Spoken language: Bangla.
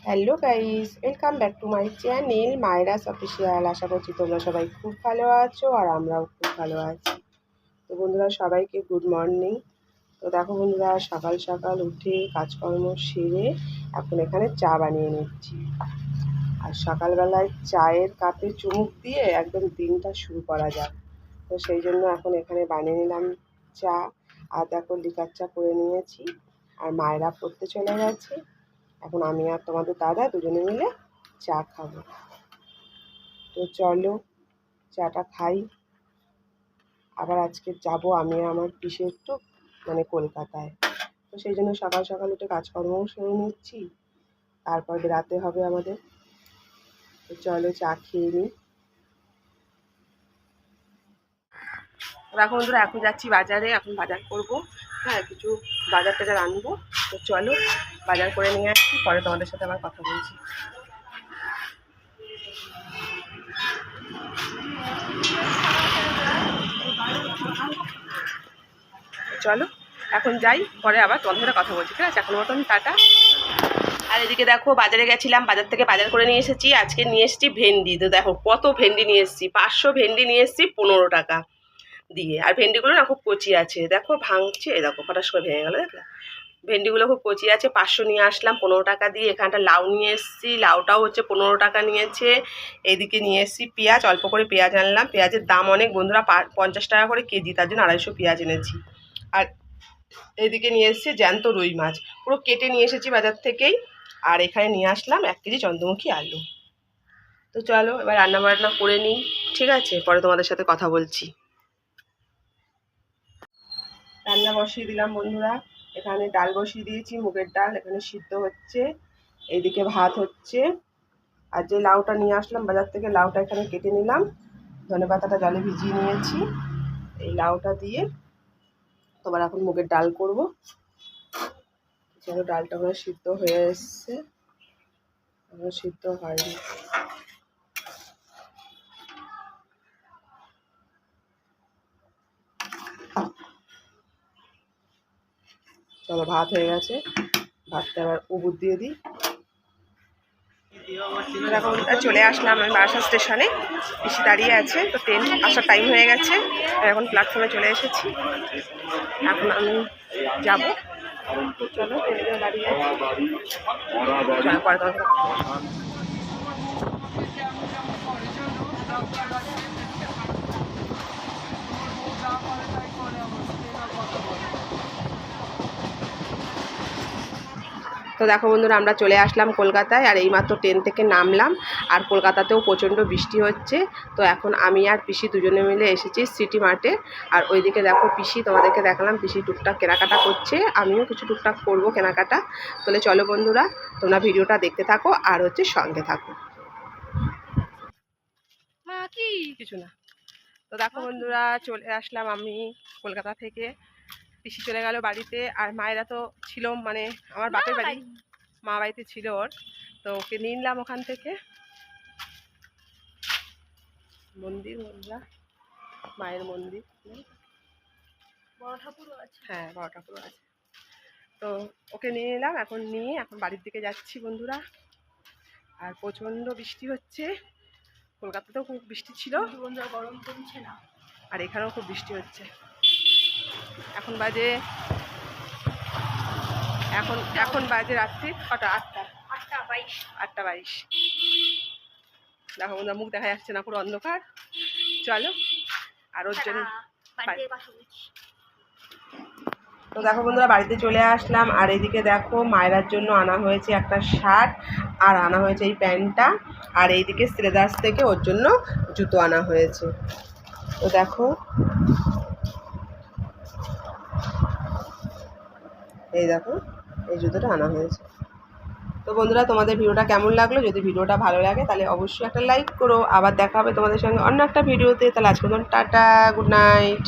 Hello guys, welcome back to my channel Myra's official. আশা করছি তোমরা সবাই খুব ভালো আছো আর আমরাও খুব ভালো আছি। তো বন্ধুরা, সবাইকে গুড মর্নিং। তো দেখো বন্ধুরা, সকাল সকাল উঠে কাজকর্ম সেরে এখন এখানে চা বানিয়ে নিচ্ছি। আর সকালবেলায় চায়ের কাপে চুমুক দিয়ে একদম দিনটা শুরু করা যাক। তো সেই জন্য এখন এখানে বানিয়ে নিলাম চা। আর দেখো লিকার চা করে নিয়েছি। আর মায়েরা পড়তে চলে গেছে। এখন আমি আর তোমাদের দাদা দুজনে মিলে চা খাবো। তো চলো চাটা খাই। আবার আজকে যাব আমি আর আমার পিসি একটু কলকাতায়। তো সেই জন্য সকাল সকাল উঠে কাজকর্মও সেরে নিচ্ছি। তারপর বেরাতে হবে আমাদের। তো চলো চা খেয়ে নিই। দেখো বন্ধুরা, এখন যাচ্ছি বাজারে। এখন বাজার করব। হ্যাঁ, কিছু বাজার টাজার আনবো। তো চলো বাজার করে নিয়ে আসছি, পরে তোমাদের সাথে আবার কথা বলছি। চলো এখন যাই, পরে আবার তোমাদের সাথে কথা বলছি। ঠিক আছে, এখন মতন টাটা। আর এদিকে দেখো বাজারে গেছিলাম, বাজার থেকে বাজার করে নিয়ে এসেছি। আজকে নিয়ে এসেছি ভেন্ডি। তো দেখো কত ভেন্ডি নিয়ে এসেছি, 500 ভেন্ডি নিয়ে এসেছি 15 টাকা দিয়ে। আর ভেন্ডিগুলো না খুব কচি আছে, দেখো ভাঙছে, দেখো ফটাস করে ভেঙে গেলো। দেখলে ভেন্ডিগুলো খুব কচি আছে। 500 নিয়ে আসলাম 15 টাকা দিয়ে। এখানটা লাউ নিয়ে এসেছি, লাউটাও হচ্ছে 15 টাকা নিয়েছে। এইদিকে নিয়ে এসেছি পেঁয়াজ, অল্প করে পেঁয়াজ আনলাম। পেঁয়াজের দাম অনেক বন্ধুরা, 50 টাকা করে কেজি, তার জন্য 250 পেঁয়াজ এনেছি। আর এইদিকে নিয়ে এসেছি জ্যান্ত রুই মাছ, পুরো কেটে নিয়ে এসেছি বাজার থেকেই। আর এখানে নিয়ে আসলাম 1 কেজি চন্দ্রমুখী আলু। তো চলো এবার রান্না বান্না করে নিই। ঠিক আছে, পরে তোমাদের সাথে কথা বলছি। রান্না বসিয়ে দিলাম বন্ধুরা। এখানে ডাল বসিয়ে দিয়েছি, মুগের ডাল এখানে সিদ্ধ হচ্ছে। এইদিকে ভাত হচ্ছে। আর যে লাউটা নিয়ে আসলাম বাজার থেকে, লাউটা এখানে কেটে নিলাম। ধনেপাতাটা জলে ভিজিয়ে নিয়েছি। এই লাউটা দিয়ে তোমার এখন মুগের ডাল করব। চলো, ডালটা আমার সিদ্ধ হয়ে এসছে, এখনো সিদ্ধ হয়নি। চলো, ভাত হয়ে গেছে, ভাতটা আবার উবুর দিয়ে দিই। এখন চলে আসলাম আমি বারাসাত স্টেশনে। পিসি দাঁড়িয়ে আছে, তো ট্রেন আসার টাইম হয়ে গেছে। এখন প্ল্যাটফর্মে চলে এসেছি। এখন আমি যাবো। চলো ট্রেনে দাঁড়িয়ে আছি। চলো পরে তোমাকে। তো দেখো বন্ধুরা, আমরা চলে আসলাম কলকাতায়। আর এইমাত্র ট্রেন থেকে নামলাম। আর কলকাতাতেও প্রচণ্ড বৃষ্টি হচ্ছে। তো এখন আমি আর পিসি দুজনে মিলে এসেছি সিটি মার্টে। আর ওইদিকে দেখো পিসি, তোমাদেরকে দেখালাম, পিসি টুকটাক কেনাকাটা করছে, আমিও কিছু টুকটাক করবো কেনাকাটা। তাহলে চলো বন্ধুরা, তোমরা ভিডিওটা দেখতে থাকো আর হচ্ছে সঙ্গে থাকো। কিছু না। তো দেখো বন্ধুরা, চলে আসলাম আমি কলকাতা থেকে। পিসি চলে গেল বাড়িতে। আর মায়েরা তো ছিল, আমার বাপের বাড়ি, মা বাড়িতে ছিল ওর। তো ওকে নিয়ে নিলাম ওখান থেকে। মন্দির বন্ধুরা, মায়ের মন্দির, বড় ঠাকুরও আছে। হ্যাঁ, বড় ঠাকুরও আছে। তো ওকে নিয়ে নিলাম, এখন নিয়ে এখন বাড়ির দিকে যাচ্ছি বন্ধুরা। আর প্রচণ্ড বৃষ্টি হচ্ছে, কলকাতাতেও খুব বৃষ্টি ছিল, বন্ধুরা গরম কমছে না। আর এখানেও খুব বৃষ্টি হচ্ছে। এখন বাজে রাত্রি কটা, 8টা 22। দেখো বন্ধুরা, মুখ দেখা যাচ্ছে না, পুরো অন্ধকার। চলো, আর ওর জন্য তো দেখো বন্ধুরা, বাড়িতে চলে আসলাম। আর এদিকে দেখো মায়েরার জন্য আনা হয়েছে একটা শার্ট, আর আনা হয়েছে এই প্যান্টটা। আর এইদিকে শ্রেদার্স থেকে ওর জন্য জুতো আনা হয়েছে। তো দেখো, এই দেখো এই জুতোটা আনা হয়েছে। তো বন্ধুরা, তোমাদের ভিডিওটা কেমন লাগলো? যদি ভিডিওটা ভালো লাগে তাহলে অবশ্যই একটা লাইক করো। আবার দেখা হবে তোমাদের সঙ্গে অন্য একটা ভিডিওতে। তাহলে আজকে টাটা, গুড নাইট।